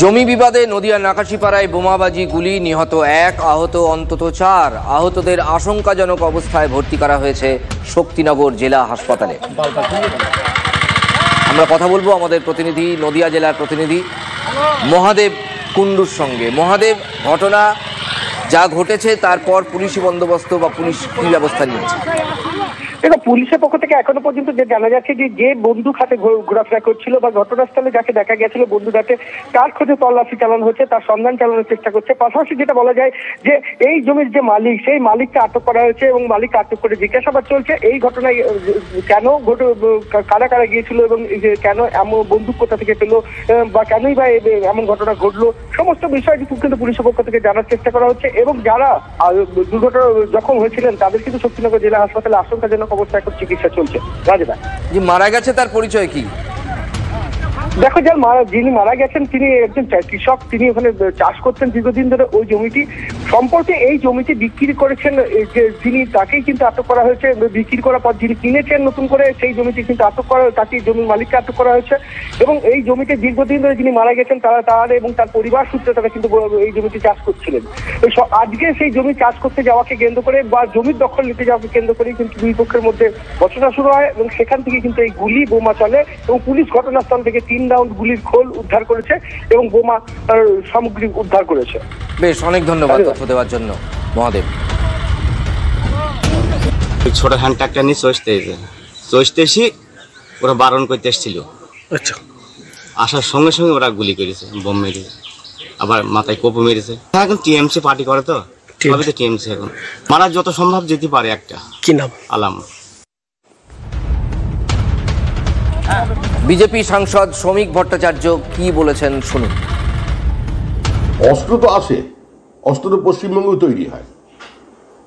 জমি বিবাদে নদিয়ার নাকাশিপাড়ায় বোমাবাজি, গুলি, নিহত 1, আহত অন্তত 4। আহতদের আশঙ্কাজনক অবস্থায় ভর্তি করা হয়েছে শক্তিনগর জেলা হাসপাতালে। আমরা কথা বলবো আমাদের প্রতিনিধি, নদিয়া জেলার প্রতিনিধি মহাদেব কুণ্ডুর সঙ্গে। মহাদেব, ঘটনা যা ঘটেছে তারপর পুলিশি বন্দোবস্ত বা পুলিশ কি ব্যবস্থা নিয়েছে? দেখো, পুলিশের পক্ষ থেকে এখনো পর্যন্ত যে জানা যাচ্ছে যে বন্দুক হাতে ঘোরাফেরা করছিল বা ঘটনাস্থলে যাকে দেখা গেছিল বন্দুক হাতে, তার খোঁজে তল্লাশি চালানো হচ্ছে, তার সন্ধান চালানোর চেষ্টা করছে। পাশাপাশি যেটা বলা যায় যে এই জমির যে মালিক, সেই মালিককে আটক করা হয়েছে এবং মালিককে আটক করে জিজ্ঞাসাবাদ চলছে। এই ঘটনায় কেন কারা কারা গিয়েছিল এবং কেন এমন বন্দুক কোথা থেকে পেলো বা কেনই বা এমন ঘটনা ঘটলো, সমস্ত বিষয়টি কিন্তু পুলিশের পক্ষ থেকে জানার চেষ্টা করা হচ্ছে। এবং যারা দুর্ঘটনা জখম হয়েছিলেন তাদের কিন্তু শক্তিনগর জেলা হাসপাতালে আশঙ্কাজনক অবস্থা এখন চিকিৎসা চলছে। রাজদা, যে মারা গেছে তার পরিচয় কি? দেখো, যিনি মারা গেছেন তিনি একজন কৃষক, তিনি ওখানে চাষ করতেন দীর্ঘদিন ধরে। ওই জমিটি সম্পর্কে এই জমিটি বিক্রি করেছেন যে যিনি, তাকেই কিন্তু আটক করা হয়েছে। বিক্রি করার পর যিনি কিনেছেন নতুন করে সেই জমিটি কিন্তু আটক করা, তাকে জমির মালিককে আটক করা হয়েছে। এবং এই জমিতে দীর্ঘদিন ধরে যিনি মারা গেছেন তার এবং তার পরিবার সূত্রে তারা কিন্তু এই জমিটি চাষ করছিলেন। আজকে সেই জমি চাষ করতে যাওয়াকে কেন্দ্র করে বা জমির দখল নিতে যাওয়াকে কেন্দ্র করেই কিন্তু দুই পক্ষের মধ্যে বচসা শুরু হয় এবং সেখান থেকে কিন্তু এই গুলি বোমা চলে এবং পুলিশ ঘটনাস্থল থেকে 3 রাউন্ড গুলির খোল উদ্ধার করেছে এবং বোমা সামগ্রী উদ্ধার করেছে। বেশ, অনেক ধন্যবাদ তথ্য দেওয়ার জন্য মহাদেব। ছোট হ্যান্ড ট্রাক্টর নিয়ে চষতে এসে ওরা বারণ করতে এসেছিল। আচ্ছা, আসার সঙ্গে সঙ্গে ওরা গুলি করেছে, বোম মেরেছে, আবার মাথায় কোপ মেরেছে। এখন টিএমসি পার্টি করে তো, সবই তো টিএমসি। এখন মারা যত সম্ভব যেতে পারে। একটা কি নাম? আলাম। বিজেপি সাংসদ শ্রমিক ভট্টাচার্য কি বলেছেন শুনুন। অস্ত্র তো আসে, অস্ত্র তো পশ্চিমবঙ্গে তৈরি হয়।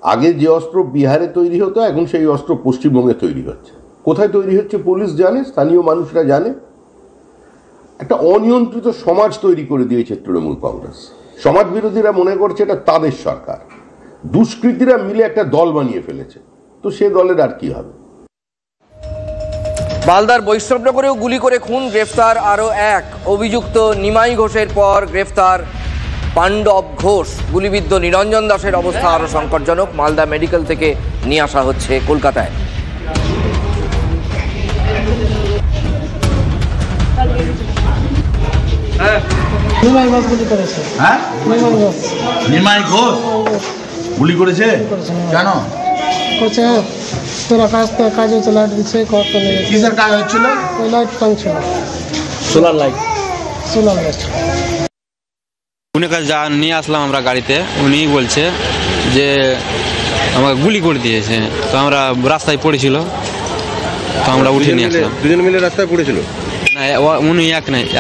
আগে যে অস্ত্র বিহারে তৈরি হতো, এখন সেই অস্ত্র পশ্চিমবঙ্গে তৈরি হচ্ছে। কোথায় তৈরি হচ্ছে পুলিশ জানে, স্থানীয় মানুষরা জানে। একটা অনিয়ন্ত্রিত সমাজ তৈরি করে দিয়েছে তৃণমূল কংগ্রেস। সমাজ বিরোধীরা মনে করছে এটা তাদের সরকার। দুষ্কৃতীরা মিলে একটা দল বানিয়ে ফেলেছে, তো সে দলের আর কি হবে। মালদার বৈষ্ণবনগরেও গুলি করে খুন, গ্রেফতার আরও 1 অভিযুক্ত। নিমাই ঘোষের পর গ্রেফতার পাণ্ডব ঘোষ। গুলিবিদ্ধ নিরঞ্জন দাসের অবস্থা আরও সংকটজনক। মালদা মেডিকেল থেকে নিয়ে আসা হচ্ছে কলকাতায়। নিমাই ঘোষ গুলি করেছে কেন? তোরা কাজে লাইট দিচ্ছে, কিসের কাজ হচ্ছিল? ওই লাইট টানছিল, সোলার লাইট। উনি কাছে যা নিয়ে আসলাম আমরা গাড়িতে, উনি বলছে যে আমাকে গুলি করে দিয়েছে। তো আমরা রাস্তায় পড়েছিল, তো আমরা উঠে নিয়ে আসলাম। দুজন মিলে রাস্তায় পড়েছিল? না, উনি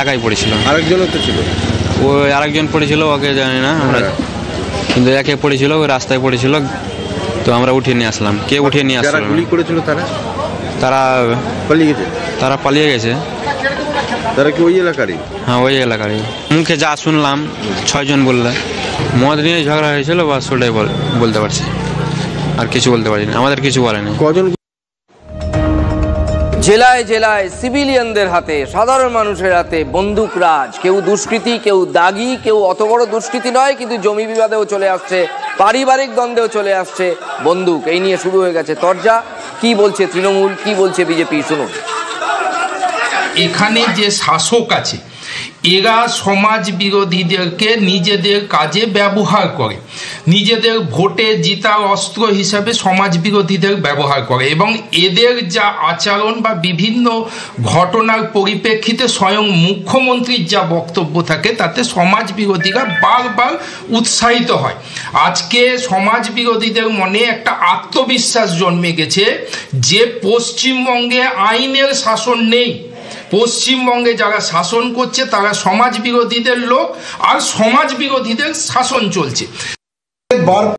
একাই পড়েছিল। আরেকজনও তো ছিল? ওই আরেকজন পড়েছিল, ওকে জানি না আমরা, কিন্তু একে পড়েছিল, ওই রাস্তায় পড়েছিল। তো আমরা উঠিয়ে নিয়ে আসলাম। কে উঠিয়ে নিয়ে আসলাম? গুলি করেছিল তারা পালিয়ে গেছে। তারা কি ওই এলাকারই? হ্যাঁ, ওই এলাকারই। মুখে যা শুনলাম 6 জন বললে মদ নিয়ে ঝগড়া হয়েছিল, বা সেটাই বলতে পারছি, আর কিছু বলতে পারিনি। আমাদের কিছু বলেনি। কজন? জেলায় জেলায় সিভিলিয়ানদের হাতে, সাধারণ মানুষের হাতে বন্দুক রাজ। কেউ দুষ্কৃতী, কেউ দাগি, কেউ অত বড় দুষ্কৃতী নয়, কিন্তু জমি বিবাদেও চলে আসছে, পারিবারিক দ্বন্দ্বেও চলে আসছে বন্দুক। এই নিয়ে শুরু হয়ে গেছে তরজা। কি বলছে তৃণমূল, কি বলছে বিজেপি, শুনুন। এখানে যে শাসক আছে, এরা সমাজ বিরোধীদেরকে নিজেদের কাজে ব্যবহার করে, নিজেদের ভোটে জিতার অস্ত্র হিসাবে সমাজ বিরোধীদের ব্যবহার করে। এবং এদের যা আচরণ বা বিভিন্ন ঘটনার পরিপ্রেক্ষিতে স্বয়ং মুখ্যমন্ত্রীর যা বক্তব্য থাকে, তাতে সমাজ বিরোধীরা বারবার উৎসাহিত হয়। আজকে সমাজ বিরোধীদের মনে একটা আত্মবিশ্বাস জন্মে গেছে যে পশ্চিমবঙ্গে আইনের শাসন নেই। পশ্চিমবঙ্গে যারা শাসন করছে তারা সমাজ বিরোধীদের লোক, আর সমাজ বিরোধীদের শাসন চলছে।